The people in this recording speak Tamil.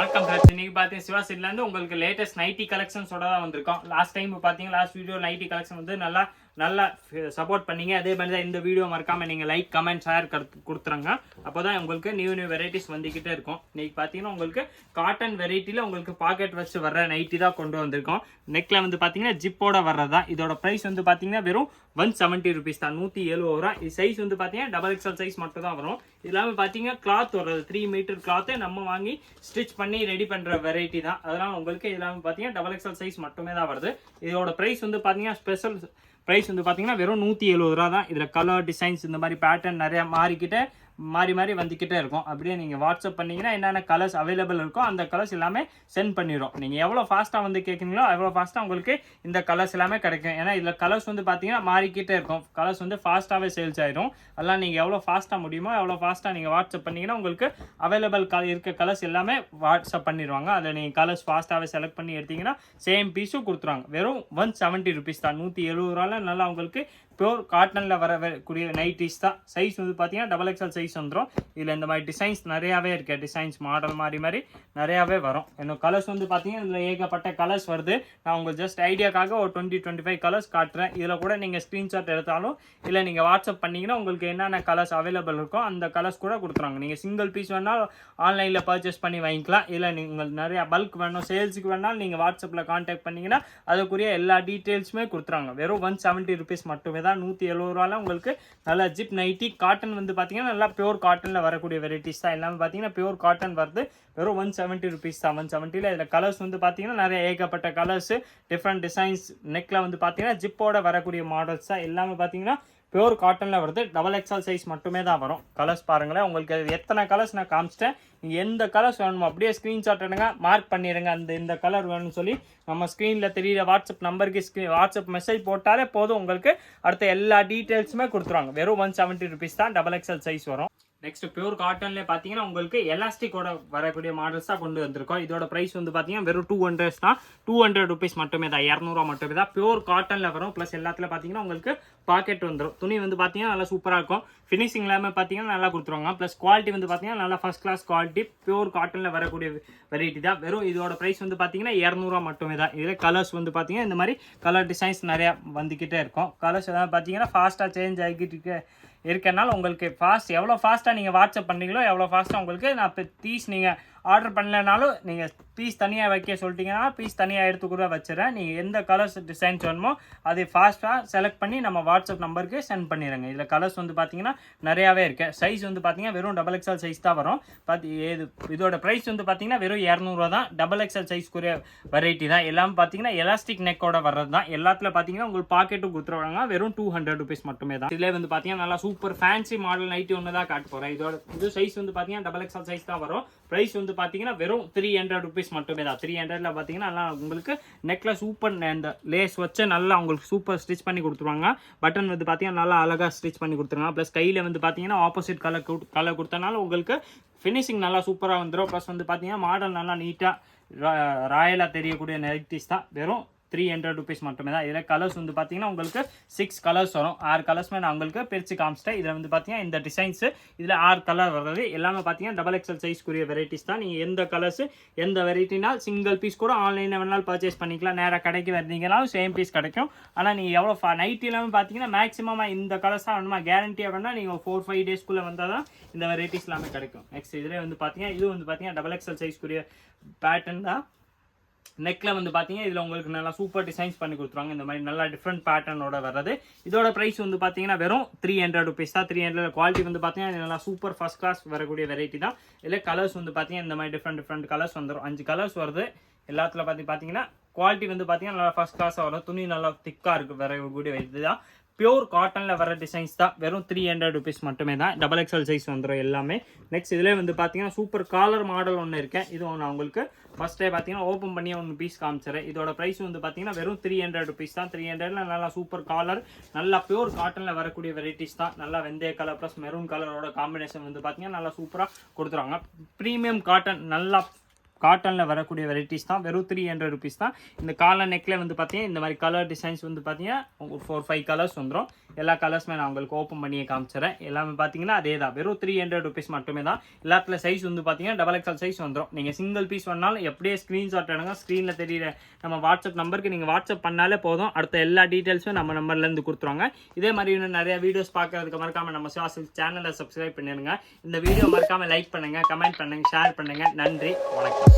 வணக்கம் ஃப்ரெண்ட்ஸ். இன்னைக்கு பார்த்தீங்கன்னா சிவா சிட்லேருந்து உங்களுக்கு லேட்டஸ்ட் நைட்டி கலெக்ஷன்ஸோட தான் வந்திருக்கோம். லாஸ்ட் டைம் பார்த்தீங்கன்னா லாஸ்ட் வீடியோ நைட்டி கலெக்ஷன் வந்து நல்லா சப்போர்ட் பண்ணீங்க. அதே மாதிரி தான் இந்த வீடியோ மறக்காம நீங்கள் லைக் கமெண்ட் ஷேர் கொடுத்துருங்க. அப்போ தான் உங்களுக்கு நியூ வெரைட்டிஸ் வந்துக்கிட்டே இருக்கும். இன்னைக்கு பார்த்தீங்கன்னா உங்களுக்கு காட்டன் வெரைட்டியில் உங்களுக்கு பாக்கெட் வச்சு வர்ற நைட்டி தான் கொண்டு வந்திருக்கோம். நெக்கில் வந்து பார்த்தீங்கன்னா ஜிப்போட வர்றது தான். இதோட ப்ரைஸ் வந்து பார்த்தீங்கன்னா வெறும் 170 rupees தான், 170 ரூபா. இது சைஸ் வந்து பார்த்தீங்கன்னா XXL சைஸ் மட்டும் தான் வரும். இது இல்லாமல் பார்த்தீங்கன்னா கிளாத் வர்றது 3 மீட்டர் கிளாத்தை நம்ம வாங்கி ஸ்டிச் பண்ணி ரெடி பண்ணுற வெரைட்டி தான். அதனால் உங்களுக்கு இது இல்லாமல் பார்த்தீங்கன்னா XXL சைஸ் மட்டுமே தான் வருது. இதோட ப்ரைஸ் வந்து பார்த்தீங்கன்னா ஸ்பெஷல் ப்ரைஸ் வந்து பார்த்தீங்கன்னா வெறும் 170 ரூபா தான். இதில் கலர் டிசைன்ஸ் இந்த மாதிரி பேட்டர்ன் நிறையா மாறி வந்துக்கிட்டே இருக்கும். அப்படியே நீங்கள் வாட்ஸ்அப் பண்ணிங்கன்னா என்னென்ன கலர்ஸ் அவைலபிள் இருக்கோ அந்த கலர்ஸ் எல்லாமே சென்ட் பண்ணிடும். நீங்கள் எவ்வளோ ஃபாஸ்ட்டாக வந்து கேட்குறீங்களோ எவ்வளோ ஃபாஸ்ட்டாக உங்களுக்கு இந்த கலர்ஸ் எல்லாமே கிடைக்கும். ஏன்னா இதில் கலர்ஸ் வந்து பார்த்தீங்கன்னா மாறிக்கிட்டே இருக்கும். கலர்ஸ் வந்து ஃபாஸ்ட்டாகவே சேல்ஸ் ஆகிடும். அதெல்லாம் நீங்கள் எவ்வளோ ஃபாஸ்ட்டாக முடியுமோ எவ்வளோ ஃபாஸ்ட்டாக நீங்கள் வாட்ஸ்அப் பண்ணிங்கன்னா உங்களுக்கு அவைலபிள் இருக்க கலர்ஸ் எல்லாமே வாட்ஸ்அப் பண்ணிடுவாங்க. அதில் நீங்கள் கலர்ஸ் ஃபாஸ்ட்டாகவே செலக்ட் பண்ணி எடுத்தீங்கன்னா சேம் பீஸும் கொடுத்துருவாங்க. வெறும் 170 rupees தான், 170 ரூபாவில் நல்லா உங்களுக்கு பியூர் காட்டனில் வரக்கூடிய நைட்டிஸ் தான். சைஸ் வந்து பார்த்தீங்கன்னா XXL சைஸ் வந்துடும். இதில் இந்த மாதிரி டிசைன்ஸ் நிறையாவே இருக்கு. டிசைன்ஸ் மாடல் மாதிரி நிறையாவே வரும். இன்னும் கலர்ஸ் வந்து பார்த்தீங்கன்னா இதில் ஏகப்பட்ட கலர்ஸ் வருது. நான் உங்களுக்கு ஜஸ்ட் ஐடியாக்காக ஒரு 20-25 கலர்ஸ் காட்டுறேன். இதில் கூட நீங்கள் ஸ்க்ரீன்ஷாட் எடுத்தாலும் இல்லை நீங்கள் வாட்ஸ்அப் பண்ணிங்கன்னா உங்களுக்கு என்னென்ன கலர்ஸ் அவைலபிள் இருக்கோ அந்த கலர்ஸ் கூட கொடுத்துருவாங்க. நீங்கள் சிங்கிள் பீஸ் வேணால் ஆன்லைனில் பர்ச்சேஸ் பண்ணி வாங்கிக்கலாம். இல்லை நீங்கள் நிறையா பல்க் வேணும், சேல்ஸுக்கு வேணாலும் நீங்கள் வாட்ஸ்அப்பில் கான்டாக்ட் பண்ணிங்கன்னா அதுக்குரிய எல்லா டீட்டெயில்ஸுமே கொடுத்துருவாங்க. வெறும் 170 rupees மட்டுமே தான், 170 ரூபாயில் உங்களுக்கு நல்லா ஜிப் நைட்டி. காட்டன் வந்து பார்த்தீங்கன்னா நல்லா பியூர் காட்டனில் வரக்கூடிய வெரைட்டிஸ் தான். எல்லாமே பார்த்தீங்கன்னா பியூர் காட்டன் வருது. வெறும் 170 rupees தான். 170ல் இதில் கலர்ஸ் வந்து பார்த்தீங்கன்னா நிறைய ஏகப்பட்ட கலர்ஸ், டிஃப்ரெண்ட் டிசைன்ஸ். நெக்கில் வந்து பார்த்தீங்கன்னா ஜிப்போட வரக்கூடிய மாடல்ஸ் தான். எல்லாமே பார்த்தீங்கன்னா பியூர் காட்டனில் வருது. XXL சைஸ் மட்டுமே தான் வரும். கலர்ஸ் பாருங்களேன். உங்களுக்கு எத்தனை கலர்ஸ் நான் காமிச்சிட்டேன். நீங்கள் எந்த கலர்ஸ் வேணுமோ அப்படியே ஸ்க்ரீன்ஷாட் எடுங்க, மார்க் பண்ணிடுங்க. இந்த கலர் வேணும்னு சொல்லி நம்ம ஸ்க்ரீனில் தெரியுற வாட்ஸ்அப் நம்பருக்கு வாட்ஸ்அப் மெசேஜ் போட்டாலே போதும். உங்களுக்கு அடுத்த எல்லா டீட்டெயில்ஸுமே கொடுத்துருவாங்க. வெறும் 170 rupees தான், XXL சைஸ் வரும். நெக்ஸ்ட் பியூர் காட்டன்ல பார்த்தீங்கன்னா உங்களுக்கு எலாஸ்டிக்கோட வரக்கூடிய மாடல்ஸ் தான் கொண்டு வந்திருக்கோம். இதோட ப்ரைஸ் வந்து பார்த்தீங்கன்னா வெறும் 200 தான், 200 rupees மட்டுமே தான், 200 மட்டுமே தான். பியூர் காட்டனில் வரும். ப்ளஸ் எல்லாத்துல பார்த்தீங்கன்னா உங்களுக்கு பாக்கெட் வந்துடும். துணி வந்து பார்த்தீங்கன்னா நல்லா சூப்பராக இருக்கும். ஃபினிஷிங் எல்லாமே பார்த்தீங்கன்னா நல்லா கொடுத்துருவாங்க. ப்ளஸ் குவாலிட்டி வந்து பார்த்தீங்கன்னா நல்லா ஃபர்ஸ்ட் கிளாஸ் குவாலிட்டி. பியூர் காட்டனில் வரக்கூடிய வெரைட்டி தான். வெறும் இதோட ப்ரைஸ் வந்து பார்த்தீங்கன்னா 200 மட்டுமே தான். இதில் கலர்ஸ் வந்து பார்த்தீங்கன்னா இந்த மாதிரி கலர் டிசைன்ஸ் நிறையா வந்துக்கிட்டே இருக்கும். கலர்ஸ் எதாவது பார்த்தீங்கன்னா ஃபாஸ்ட்டாக சேஞ்ச் ஆகிக்கிட்டு இருக்கனால உங்களுக்கு எவ்வளோ ஃபாஸ்ட்டாக நீங்கள் வாட்ஸ்அப் பண்ணுறீங்களோ எவ்வளோ ஃபாஸ்ட்டாக உங்களுக்கு நான் இப்போ பீஸ் நீங்கள் ஆர்டர் பண்ணலனாலும் நீங்கள் பீஸ் தனியாக வைக்க சொல்லிட்டீங்கன்னா பீஸ் தனியாக எடுத்து கூட வச்சுறேன். நீங்கள் எந்த கலர்ஸ் டிசைன்ஸ் வேணுமோ அதை ஃபாஸ்ட்டாக செலக்ட் பண்ணி நம்ம வாட்ஸ்அப் நம்பருக்கு சென்ட் பண்ணிடுங்க. இதில் கலர்ஸ் வந்து பார்த்தீங்கன்னா நிறையாவே இருக்குது. சைஸ் வந்து பார்த்தீங்கன்னா வெறும் XXL சைஸ் தான் வரும். இதோட ப்ரைஸ் வந்து பார்த்தீங்கன்னா வெறும் 200 தான். XXL சைஸ்க்குரிய வெரைட்டி தான். எல்லாமே பார்த்தீங்கன்னா எலாஸ்டிக் நெக்கோட வர்றது தான். எல்லாத்துல பார்த்தீங்கன்னா உங்களுக்கு பாக்கெட்டும் கொடுத்துருவாங்க. வெறும் 200 rupees மட்டுமே தான். இதில் வந்து பார்த்தீங்கன்னா நல்லா சூப்பர் ஃபேன்சி மாடல் நைட்டி ஒன்று தான் காட்ட போகிறேன். இது சைஸ் வந்து பார்த்தீங்கன்னா XXL சைஸ் தான் வரும். ப்ரைஸ் வந்து பார்த்தீங்கன்னா வெறும் 300 rupees மட்டுமே தான். 300ல பார்த்தீங்கன்னா நல்லா உங்களுக்கு நெக்ல சூப்பர் இந்த லேஸ் வச்சு நல்லா உங்களுக்கு சூப்பர் ஸ்டிச் பண்ணி கொடுத்துருவாங்க. பட்டன் வந்து பார்த்தீங்கன்னா நல்லா அழகாக ஸ்டிச் பண்ணி கொடுத்துருவாங்க. ப்ளஸ் கையில் வந்து பார்த்தீங்கன்னா ஆப்போசிட் கலர் கொடுத்தனால உங்களுக்கு ஃபினிஷிங் நல்லா சூப்பராக வந்துடும். ப்ளஸ் வந்து பார்த்தீங்கன்னா மாடல் நல்லா நீட்டாக ராயலாக தெரியக்கூடிய நைட்டிஸ் தான். வெறும் 300 rupees மட்டுமே தான். இதில் கலர்ஸ் வந்து பார்த்தீங்கன்னா உங்களுக்கு 6 கலர்ஸ் வரும். 6 கலர்ஸ்மே நான் உங்களுக்கு பிரித்து காமிச்சிட்டேன். இதில் வந்து பார்த்தீங்கன்னா இந்த டிசைன்ஸு இதில் 6 கலர் வருது. எல்லாமே பார்த்தீங்கன்னா XXL சைஸ்க்குரிய வெரைட்டிஸ் தான். நீங்கள் எந்த கலர்ஸ் எந்த வெரைட்டினால் சிங்கிள் பீஸ் கூட ஆன்லைனில் வேணாலும் பர்ச்சேஸ் பண்ணிக்கலாம். நேராக கடைக்கு வந்தீங்கனாலும் சேம் பீஸ் கிடைக்கும். ஆனால் நீங்கள் எவ்வளோ நைட் எல்லாமே பார்த்தீங்கன்னா மேக்ஸிமமாக இந்த கலர்ஸ் தான் வேணுமா கேரண்டியாக வேணால் நீங்கள் 4-5 டேஸ்க்குள்ளே வந்தால் தான் இந்த வெரைட்டிஸ் எல்லாமே கிடைக்கும். நெக்ஸ்ட் இதில் வந்து பார்த்தீங்கன்னா இது வந்து பார்த்தீங்கன்னா XXL சைஸ்க்குரிய பேட்டர்ன் தான். நெக்கில் வந்து பார்த்தீங்கன்னா இதில் உங்களுக்கு நல்லா சூப்பர் டிசைன்ஸ் பண்ணி கொடுத்துருவாங்க. இந்த மாதிரி நல்லா டிஃப்ரெண்ட் பேட்டர்னோட வர்றது. இதோட ப்ரைஸ் வந்து பார்த்தீங்கன்னா வெறும் 300 rupees தான். 300 குவாலிட்டி வந்து பார்த்தீங்கன்னா நல்லா சூப்பர் ஃபர்ஸ்ட் கிளாஸ் வரக்கூடிய வெரைட்டி தான். இதில் கலர்ஸ் வந்து பார்த்தீங்கன்னா இந்த மாதிரி டிஃப்ரெண்ட் கலர்ஸ் வந்துடும். 5 கலர்ஸ் வருது. எல்லாத்துல பார்த்தீங்கன்னா குவாலிட்டி வந்து பார்த்தீங்கன்னா நல்லா ஃபர்ஸ்ட் கிளாஸாக வரும். துணி நல்லா திக்காக இருக்குது வரக்கூடிய இதுதான். பியூர் காட்டனில் வர டிசைன்ஸ் தான். வெறும் 300 rupees மட்டுமே தான். XXL சைஸ் வந்துடும் எல்லாமே. நெக்ஸ்ட் இதில் வந்து பார்த்தீங்கன்னா சூப்பர் காலர் மாடல் ஒன்று இருக்கேன். இது ஒன்று உங்களுக்கு ஃபர்ஸ்ட்டே பார்த்தீங்கன்னா ஓப்பன் பண்ணி ஒன்று பீஸ் காமிச்சிடுறேன். இதோட ப்ரைஸ் வந்து பார்த்தீங்கன்னா வெறும் 300 rupees தான். 300ல நல்லா சூப்பர் காலர் நல்லா பியூர் காட்டனில் வரக்கூடிய வெரைட்டிஸ் தான். நல்லா வெந்தய கலர் ப்ளஸ் மெரூன் கலரோட காம்பினேஷன் வந்து பார்த்தீங்கன்னா நல்லா சூப்பராக கொடுத்துருவாங்க. ப்ரீமியம் காட்டன் நல்லா காட்டனில் வரக்கூடிய வெரைட்டிஸ் தான். வெறும் 300 rupees தான். இந்த காலர் நெக்கில் வந்து பார்த்தீங்கன்னா இந்த மாதிரி கலர் டிசைன்ஸ் வந்து பார்த்தீங்கன்னா 4-5 கலர்ஸ் வந்துடும். எல்லா கலர்ஸுமே நான் உங்களுக்கு ஓப்பன் பண்ணியே காமிச்சிடறேன். எல்லாமே பார்த்தீங்கன்னா அதே தான், வெறும் 300 rupees மட்டுமே தான். எல்லாத்துல சைஸ் வந்து பார்த்தீங்கன்னா XXL சைஸ் வந்துடும். நீங்கள் சிங்கிள் பீஸ் வேணாலும் எப்படியே ஸ்க்ரீன்ஷாட் எடுங்க. ஸ்க்ரீனில் தெரியுற நம்ம வாட்ஸ்அப் நம்பருக்கு நீங்கள் வாட்ஸ்அப் பண்ணாலே போதும். அடுத்த எல்லா டீட்டெயில்ஸும் நம்ம நம்பர்லேருந்து கொடுத்துருவாங்க. இதே மாதிரி இன்னும் நிறைய வீடியோஸ் பார்க்கறதுக்கு மறக்காமல் நம்ம சிவா சில்க்ஸ் சேனலை சப்ஸ்கிரைப் பண்ணிடுங்க. இந்த வீடியோ மறக்காமல் லைக் பண்ணுங்கள், கமெண்ட் பண்ணுங்கள், ஷேர் பண்ணுங்கள். நன்றி, வணக்கம்.